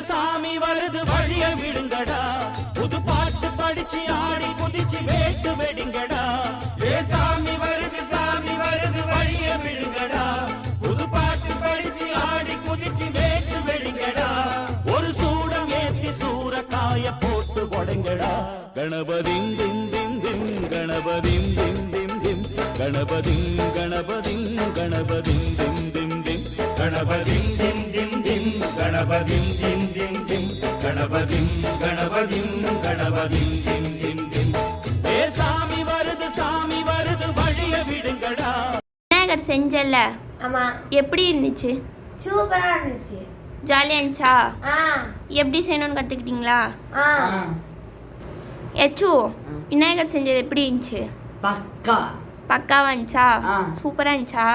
சாமி வருது வழிய விடுங்கடா, புது பாட்டு படிச்சு ஆடி குதிச்சு வேட்டு வெடிங்கடா. சாமி வருது வழிய விடுங்கடா, புது பாட்டு படிச்சு ஆடி குதிச்சு வேட்டு வெடிங்கடா. ஒரு சூடம் ஏத்தி சூறக்காய போட்டு கொடைங்கடா. கணபதிம் திம் திம் திம் கணபதிம் திம் திம் திம் கணபதிம் கணபதிம் கணபதிம் திம் திம் திம் கணபதிம் திம் திம் திம் கணபதிம் திம் திம் திம் கணபதிம் கணபதிம் கணபதிம் திம் திம் திம். சாமி வருது வழிய விடுங்கடா. விநாயகர் செஞ்சல? ஆமா. எப்படி இருந்துச்சு? சூப்பரா இருந்துச்சு. ஜாலியா இருந்துச்சா? எப்படி செய்யணும்னு கத்துக்கிட்டீங்களா? எச்சு விநாயகர் செஞ்சது எப்படி இருந்துச்சு? பக்கா பக்காவா இருந்துச்சா? சூப்பரா இருந்துச்சா?